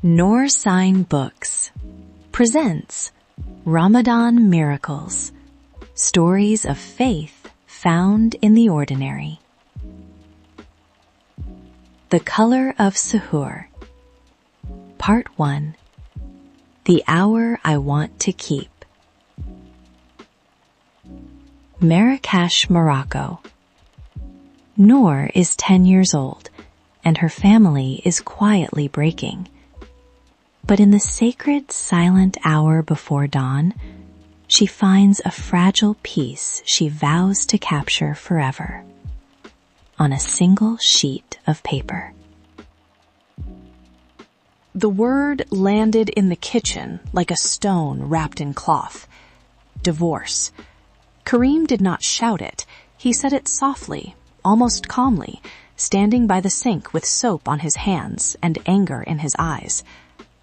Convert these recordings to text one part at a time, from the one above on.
Noorsign Books presents Ramadan Miracles, stories of faith found in the ordinary. The Color of Suhoor, Part 1, The Hour I Want to Keep. Marrakech, Morocco. Nour is 10 years old, and her family is quietly breaking. But in the sacred, silent hour before dawn, she finds a fragile piece she vows to capture forever on a single sheet of paper. The word landed in the kitchen like a stone wrapped in cloth. Divorce. Karim did not shout it. He said it softly, almost calmly, standing by the sink with soap on his hands and anger in his eyes.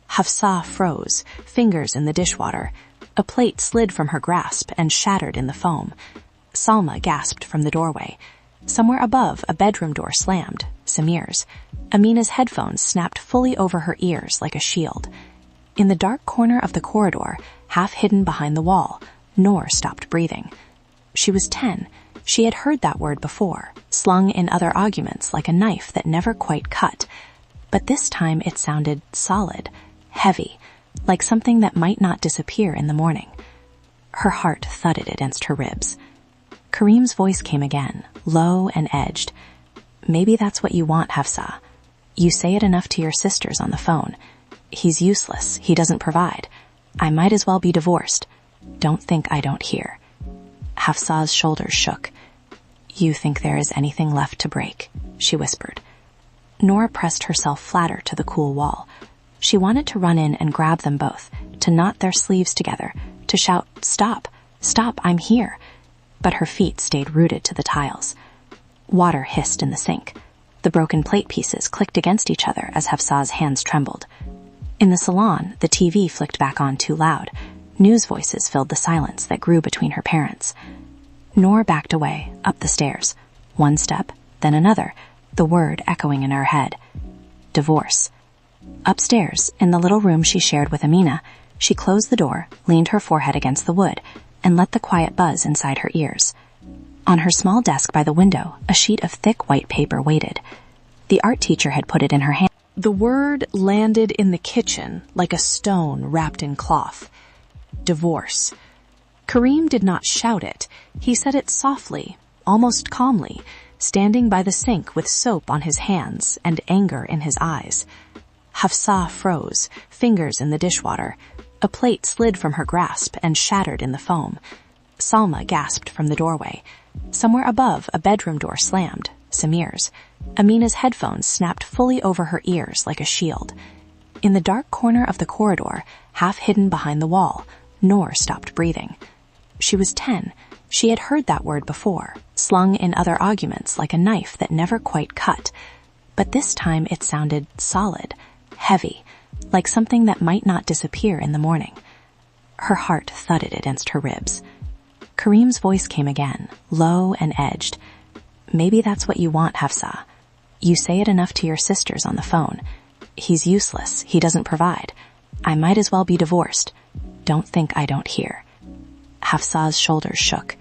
Hafsa froze, fingers in the dishwater. A plate slid from her grasp and shattered in the foam. Salma gasped from the doorway. Somewhere above, a bedroom door slammed, Samir's. Amina's headphones snapped fully over her ears like a shield. In the dark corner of the corridor, half hidden behind the wall, Nour stopped breathing. She was 10. She had heard that word before, slung in other arguments like a knife that never quite cut. But this time it sounded solid, heavy, like something that might not disappear in the morning. Her heart thudded against her ribs. Karim's voice came again, low and edged. Maybe that's what you want, Hafsa. You say it enough to your sisters on the phone. He's useless. He doesn't provide. I might as well be divorced. Don't think I don't hear. Hafsa's shoulders shook. You think there is anything left to break, she whispered. Nour pressed herself flatter to the cool wall. She wanted to run in and grab them both, to knot their sleeves together, to shout, "Stop! Stop! I'm here!" But her feet stayed rooted to the tiles. Water hissed in the sink. The broken plate pieces clicked against each other as Hafsa's hands trembled. In the salon, the TV flicked back on too loud. News voices filled the silence that grew between her parents. Nour backed away, up the stairs. One step, then another, the word echoing in her head. Divorce. Upstairs, in the little room she shared with Amina, she closed the door, leaned her forehead against the wood, and let the quiet buzz inside her ears. On her small desk by the window, a sheet of thick white paper waited. The art teacher had put it in her hand. The word landed in the kitchen like a stone wrapped in cloth. Divorce. Karim did not shout it. He said it softly, almost calmly, standing by the sink with soap on his hands and anger in his eyes. Hafsa froze, fingers in the dishwater. A plate slid from her grasp and shattered in the foam. Salma gasped from the doorway. Somewhere above, a bedroom door slammed, Samir's. Amina's headphones snapped fully over her ears like a shield. In the dark corner of the corridor, half hidden behind the wall, Nour stopped breathing. She was 10. She had heard that word before, slung in other arguments like a knife that never quite cut. But this time it sounded solid, heavy, like something that might not disappear in the morning. Her heart thudded against her ribs. Karim's voice came again, low and edged. Maybe that's what you want, Hafsa. You say it enough to your sisters on the phone. He's useless. He doesn't provide. I might as well be divorced. Don't think I don't hear. Hafsa's shoulders shook.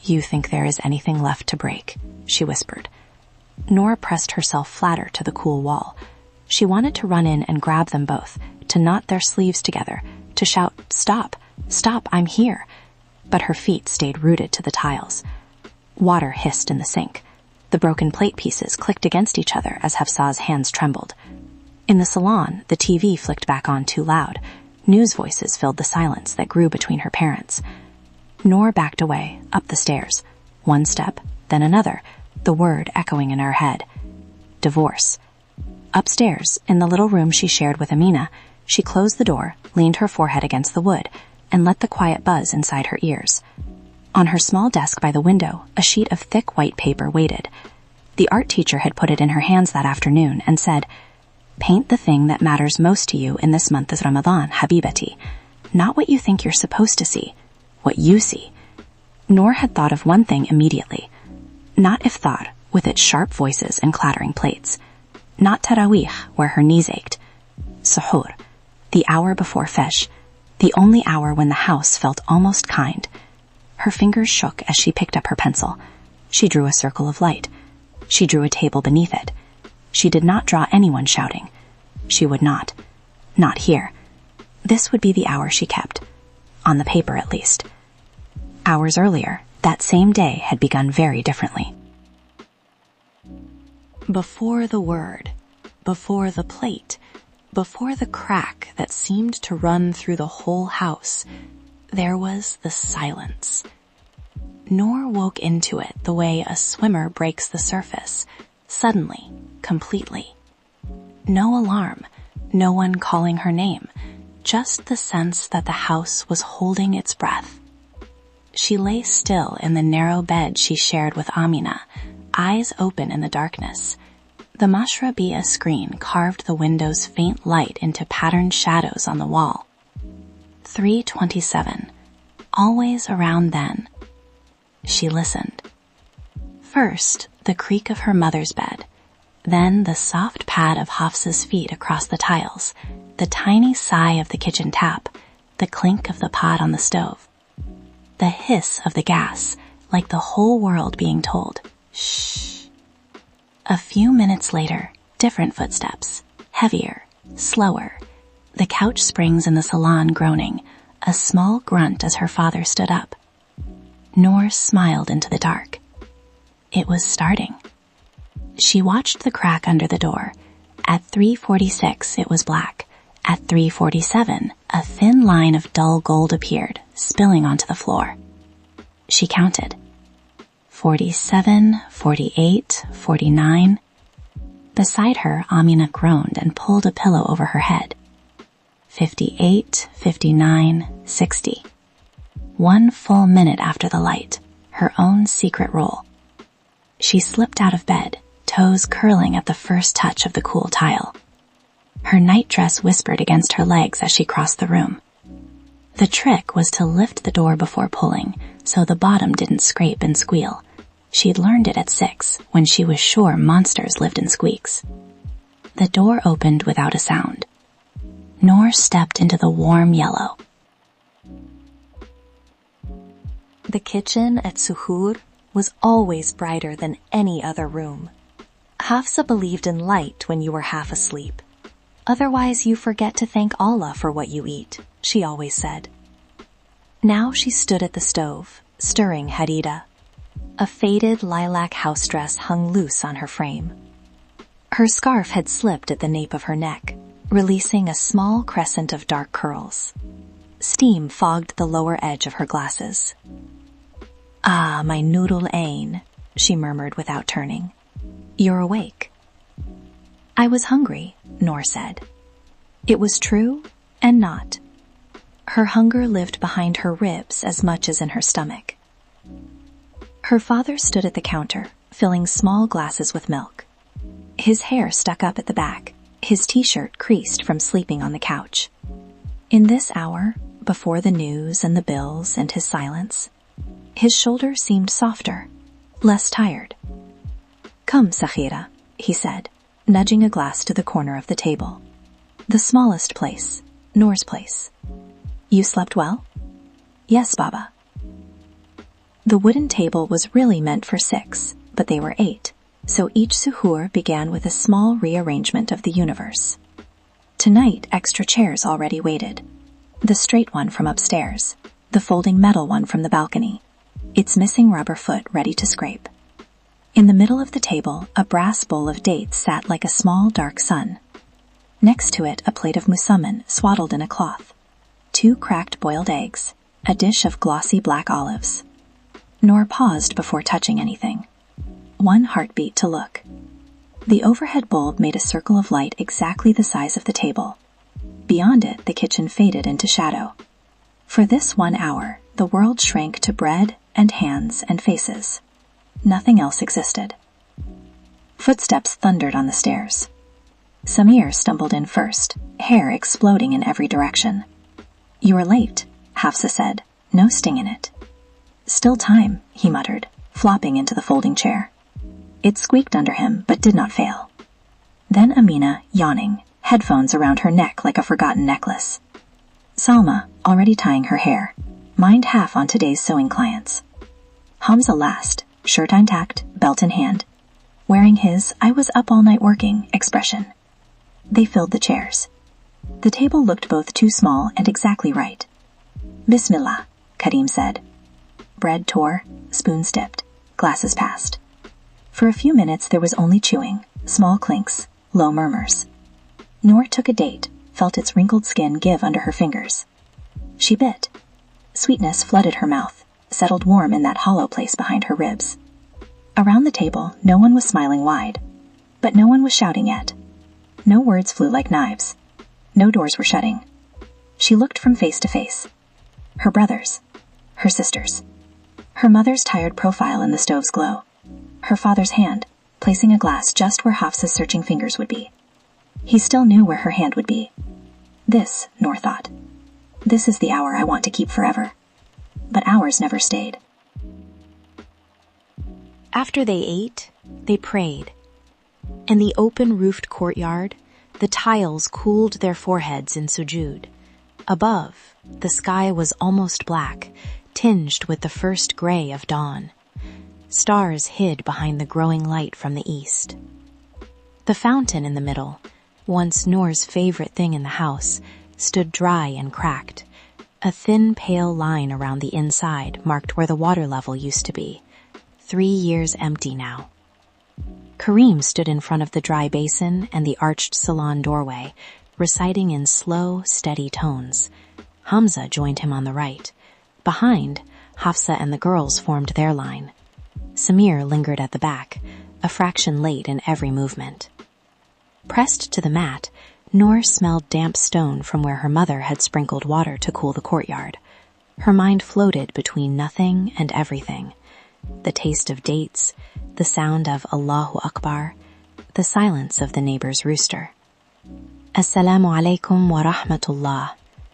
You think there is anything left to break, she whispered. Nour pressed herself flatter to the cool wall. She wanted to run in and grab them both, to knot their sleeves together, to shout, "Stop! Stop! I'm here!" But her feet stayed rooted to the tiles. Water hissed in the sink. The broken plate pieces clicked against each other as Hafsa's hands trembled. In the salon, the TV flicked back on too loud. News voices filled the silence that grew between her parents. Nour backed away, up the stairs. One step, then another, the word echoing in her head. Divorce. Upstairs, in the little room she shared with Amina, she closed the door, leaned her forehead against the wood, and let the quiet buzz inside her ears. On her small desk by the window, a sheet of thick white paper waited. The art teacher had put it in her hands that afternoon and said, Paint the thing that matters most to you in this month of Ramadan, Habibati. Not what you think you're supposed to see, what you see. Nour had thought of one thing immediately. Not iftar, with its sharp voices and clattering plates. Not Taraweeh, where her knees ached. Suhoor, the hour before Fesh, the only hour when the house felt almost kind. Her fingers shook as she picked up her pencil. She drew a circle of light. She drew a table beneath it. She did not draw anyone shouting. She would not. Not here. This would be the hour she kept. On the paper, at least. Hours earlier, that same day had begun very differently. Before the word, before the plate, before the crack that seemed to run through the whole house, there was the silence. Nour woke into it the way a swimmer breaks the surface, suddenly, completely. No alarm, no one calling her name, just the sense that the house was holding its breath. She lay still in the narrow bed she shared with Amina, eyes open in the darkness. The mashrabiyah screen carved the window's faint light into patterned shadows on the wall. 3:27, always around then. She listened. First, the creak of her mother's bed, then the soft pad of Hafsa's feet across the tiles, the tiny sigh of the kitchen tap, the clink of the pot on the stove, the hiss of the gas, like the whole world being told, shh. A few minutes later, different footsteps, heavier, slower, the couch springs in the salon groaning, a small grunt as her father stood up. Nour smiled into the dark. It was starting. She watched the crack under the door. At 3:46, it was black. At 3:47, a thin line of dull gold appeared, spilling onto the floor. She counted. 47, 48, 49. Beside her, Amina groaned and pulled a pillow over her head. 58, 59, 60. 1 full minute after the light, her own secret roll. She slipped out of bed, toes curling at the first touch of the cool tile. Her nightdress whispered against her legs as she crossed the room. The trick was to lift the door before pulling, so the bottom didn't scrape and squeal. She'd learned it at 6, when she was sure monsters lived in squeaks. The door opened without a sound. Nour stepped into the warm yellow. The kitchen at Suhoor was always brighter than any other room. Hafsa believed in light when you were half asleep. Otherwise you forget to thank Allah for what you eat, she always said. Now she stood at the stove, stirring harira. A faded lilac house dress hung loose on her frame. Her scarf had slipped at the nape of her neck, releasing a small crescent of dark curls. Steam fogged the lower edge of her glasses. "Ah, my noodle ain," she murmured without turning. "You're awake." "I was hungry," Nour said. It was true and not. Her hunger lived behind her ribs as much as in her stomach. Her father stood at the counter, filling small glasses with milk. His hair stuck up at the back, his t-shirt creased from sleeping on the couch. In this hour, before the news and the bills and his silence, his shoulders seemed softer, less tired. "Come, Sakhira," he said, nudging a glass to the corner of the table. "The smallest place, Nour's place. You slept well?" "Yes, Baba." The wooden table was really meant for 6, but they were 8, so each suhoor began with a small rearrangement of the universe. Tonight, extra chairs already waited. The straight one from upstairs, the folding metal one from the balcony, its missing rubber foot ready to scrape. In the middle of the table, a brass bowl of dates sat like a small dark sun. Next to it, a plate of musamman swaddled in a cloth, 2 cracked boiled eggs, a dish of glossy black olives. Nour paused before touching anything. 1 heartbeat to look. The overhead bulb made a circle of light exactly the size of the table. Beyond it, the kitchen faded into shadow. For this 1 hour, the world shrank to bread and hands and faces. Nothing else existed. Footsteps thundered on the stairs. Samir stumbled in first, hair exploding in every direction. "You are late," Hafsa said, no sting in it. "Still time," he muttered, flopping into the folding chair. It squeaked under him, but did not fail. Then Amina, yawning, headphones around her neck like a forgotten necklace. Salma, already tying her hair, mined half on today's sewing clients. Hamza last, shirt intact, belt in hand, wearing his "I was up all night working" expression. They filled the chairs. The table looked both too small and exactly right. "Bismillah," Karim said. Bread tore, spoons dipped, glasses passed. For a few minutes there was only chewing, small clinks, low murmurs. Nour took a date, felt its wrinkled skin give under her fingers. She bit. Sweetness flooded her mouth, settled warm in that hollow place behind her ribs. Around the table, no one was smiling wide, but no one was shouting yet. No words flew like knives. No doors were shutting. She looked from face to face. Her brothers. Her sisters. Her mother's tired profile in the stove's glow. Her father's hand, placing a glass just where Hafsa's searching fingers would be. He still knew where her hand would be. This, Nour thought. This is the hour I want to keep forever. But hours never stayed. After they ate, they prayed. In the open-roofed courtyard, the tiles cooled their foreheads in sujud. Above, the sky was almost black, tinged with the first gray of dawn. Stars hid behind the growing light from the east. The fountain in the middle, once Nour's favorite thing in the house, stood dry and cracked. A thin, pale line around the inside marked where the water level used to be. 3 years empty now. Karim stood in front of the dry basin and the arched salon doorway, reciting in slow, steady tones. Hamza joined him on the right. Behind, Hafsa and the girls formed their line. Samir lingered at the back, a fraction late in every movement. Pressed to the mat, Nour smelled damp stone from where her mother had sprinkled water to cool the courtyard. Her mind floated between nothing and everything. The taste of dates, the sound of Allahu Akbar, the silence of the neighbor's rooster. "Assalamu alaikum wa rahmatullah,"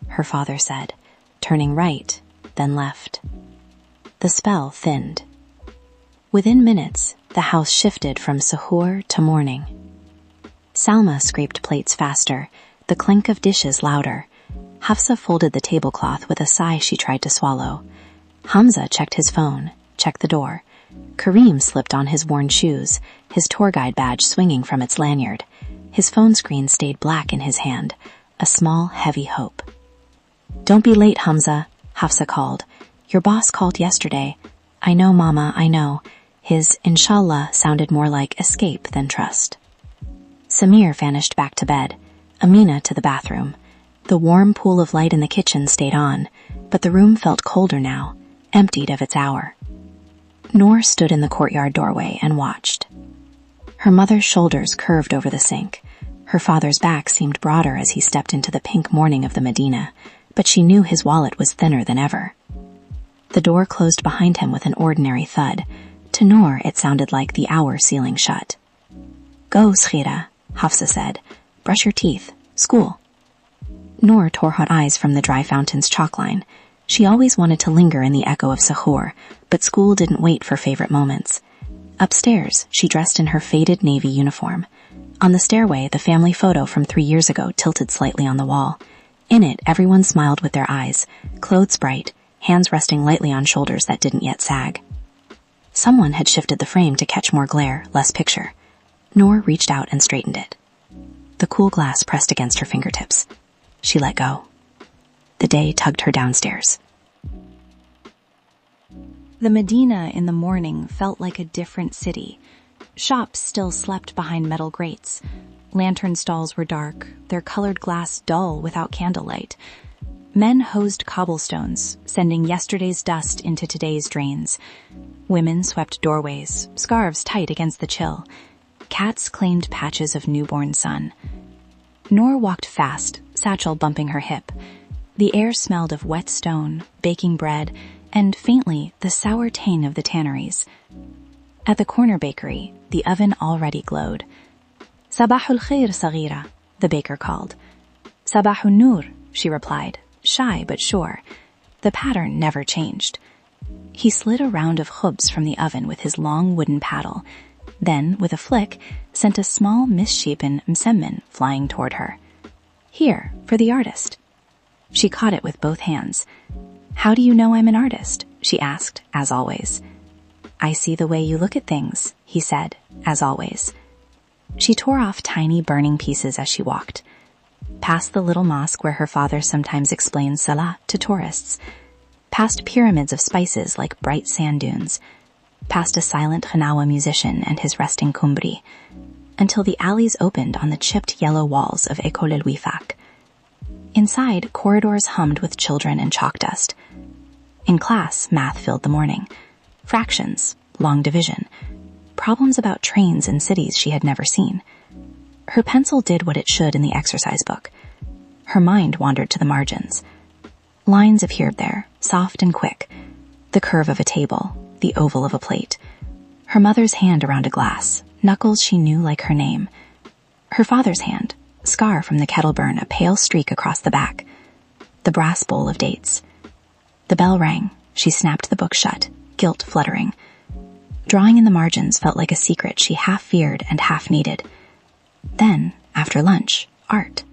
her father said, turning right, then left. The spell thinned. Within minutes, the house shifted from suhoor to morning. Salma scraped plates faster, the clink of dishes louder. Hafsa folded the tablecloth with a sigh she tried to swallow. Hamza checked his phone, checked the door. Karim slipped on his worn shoes, his tour guide badge swinging from its lanyard. His phone screen stayed black in his hand, a small, heavy hope. "Don't be late, Hamza," Hafsa called. "Your boss called yesterday." "I know, Mama, I know." His inshallah sounded more like escape than trust. Samir vanished back to bed, Amina to the bathroom. The warm pool of light in the kitchen stayed on, but the room felt colder now, emptied of its hour. Nour stood in the courtyard doorway and watched. Her mother's shoulders curved over the sink. Her father's back seemed broader as he stepped into the pink morning of the Medina, but she knew his wallet was thinner than ever. The door closed behind him with an ordinary thud. To Nour, it sounded like the hour sealing shut. "Go, Skhira," Hafsa said. "Brush your teeth. School." Nour tore hot eyes from the dry fountain's chalk line. She always wanted to linger in the echo of Suhoor, but school didn't wait for favorite moments. Upstairs, she dressed in her faded navy uniform. On the stairway, the family photo from 3 years ago tilted slightly on the wall. In it, everyone smiled with their eyes, clothes bright, hands resting lightly on shoulders that didn't yet sag. Someone had shifted the frame to catch more glare, less picture. Nour reached out and straightened it. The cool glass pressed against her fingertips. She let go. The day tugged her downstairs. The Medina in the morning felt like a different city. Shops still slept behind metal grates. Lantern stalls were dark, their colored glass dull without candlelight. Men hosed cobblestones, sending yesterday's dust into today's drains. Women swept doorways, scarves tight against the chill. Cats claimed patches of newborn sun. Nour walked fast, satchel bumping her hip. The air smelled of wet stone, baking bread, and faintly the sour tang of the tanneries. At the corner bakery, the oven already glowed. "Sabahul khair, Saghira," the baker called. "Sabahul Nour," she replied, shy but sure. The pattern never changed. He slid a round of khubz from the oven with his long wooden paddle, then, with a flick, sent a small misshapen msemmen flying toward her. Here, for the artist. She caught it with both hands. How do you know I'm an artist? She asked, as always. I see the way you look at things, he said, as always. She tore off tiny burning pieces as she walked. Past the little mosque where her father sometimes explained Salah to tourists. Past pyramids of spices like bright sand dunes. Past a silent Khanawa musician and his resting kumbri. Until the alleys opened on the chipped yellow walls of École El Wifak. Inside, corridors hummed with children and chalk dust. In class, math filled the morning. Fractions, long division. Problems about trains in cities she had never seen. Her pencil did what it should in the exercise book. Her mind wandered to the margins. Lines appeared there, soft and quick. The curve of a table, the oval of a plate. Her mother's hand around a glass, knuckles she knew like her name. Her father's hand, scar from the kettle burn, a pale streak across the back. The brass bowl of dates. The bell rang. She snapped the book shut, guilt fluttering. Drawing in the margins felt like a secret she half feared and half needed. Then, after lunch, art.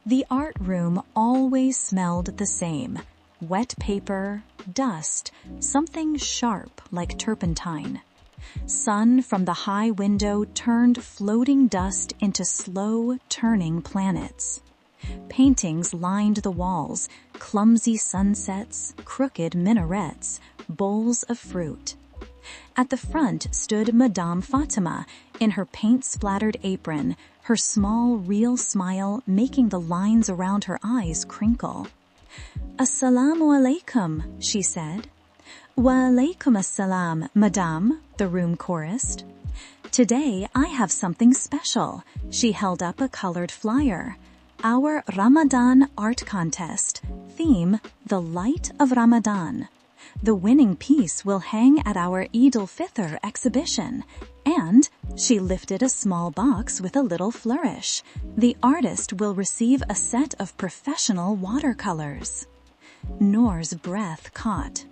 The art room always smelled the same. Wet paper, dust, something sharp like turpentine. Sun from the high window turned floating dust into slow, turning planets. Paintings lined the walls, clumsy sunsets, crooked minarets, bowls of fruit. At the front stood Madame Fatima in her paint-splattered apron, her small, real smile making the lines around her eyes crinkle. "Assalamu alaikum," she said. "Wa alaikum assalam, Madame," the room chorused. "Today I have something special." She held up a colored flyer. "Our Ramadan art contest. Theme, the Light of Ramadan. The winning piece will hang at our Eid al-Fitr exhibition." And she lifted a small box with a little flourish. "The artist will receive a set of professional watercolors." Nour's breath caught.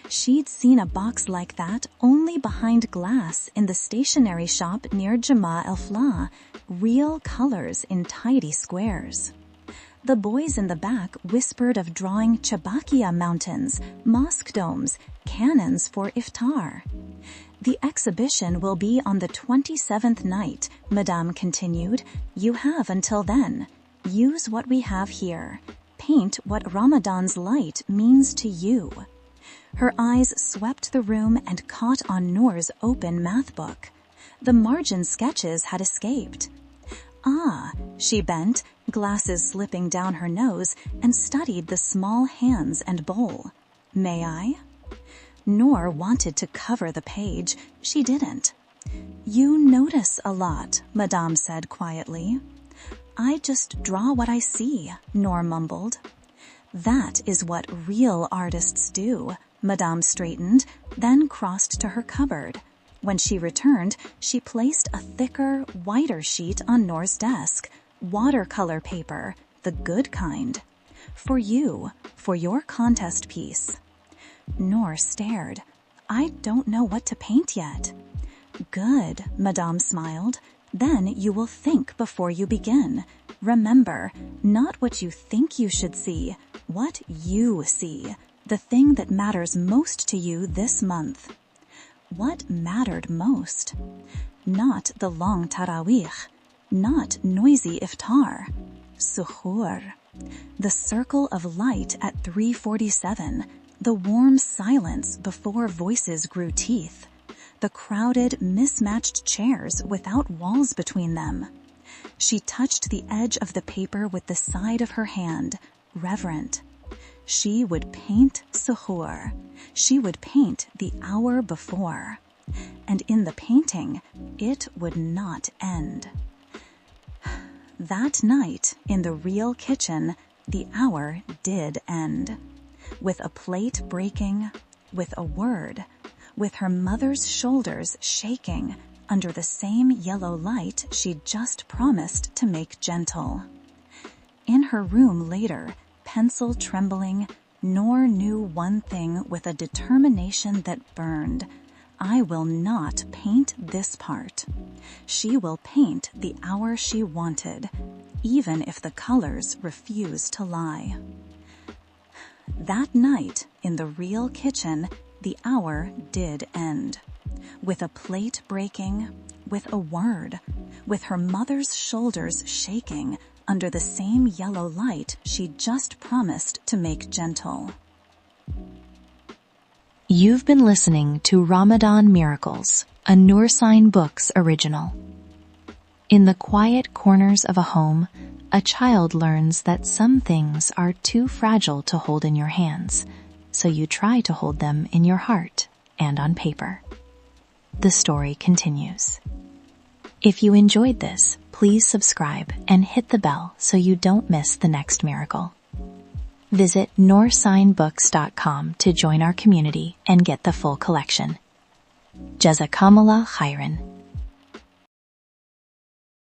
She'd seen a box like that only behind glass in the stationery shop near Jama el-Flah, real colors in tidy squares. The boys in the back whispered of drawing Chabakia mountains, mosque domes, cannons for iftar. "The exhibition will be on the 27th night," Madame continued. "You have until then. Use what we have here. Paint what Ramadan's light means to you." Her eyes swept the room and caught on Nour's open math book. The margin sketches had escaped. "Ah," she bent, glasses slipping down her nose, and studied the small hands and bowl. "May I?" Nour wanted to cover the page. She didn't. "You notice a lot," Madame said quietly. "I just draw what I see," Nour mumbled. "That is what real artists do." Madame straightened, then crossed to her cupboard. When she returned, she placed a thicker, whiter sheet on Nour's desk. Watercolor paper, the good kind. "For you, for your contest piece." Nour stared. "I don't know what to paint yet." "Good," Madame smiled. "Then you will think before you begin. Remember, not what you think you should see, what you see. The thing that matters most to you this month." What mattered most? Not the long tarawih, not noisy iftar. Suhoor. The circle of light at 3:47, the warm silence before voices grew teeth, the crowded, mismatched chairs without walls between them. She touched the edge of the paper with the side of her hand, reverent. She would paint Suhoor. She would paint the hour before. And in the painting, it would not end. That night, in the real kitchen, the hour did end. With a plate breaking, with a word, with her mother's shoulders shaking under the same yellow light she'd just promised to make gentle. In her room later, pencil trembling, Nour knew one thing with a determination that burned. I will not paint this part. She will paint the hour she wanted, even if the colors refuse to lie. That night, in the real kitchen, the hour did end. With a plate breaking, with a word, with her mother's shoulders shaking under the same yellow light she'd just promised to make gentle. You've been listening to Ramadan Miracles, a Noorsign Books original. In the quiet corners of a home, a child learns that some things are too fragile to hold in your hands, so you try to hold them in your heart and on paper. The story continues. If you enjoyed this, please subscribe and hit the bell so you don't miss the next miracle. Visit noorsignbooks.com to join our community and get the full collection. Jazakumullah khairan.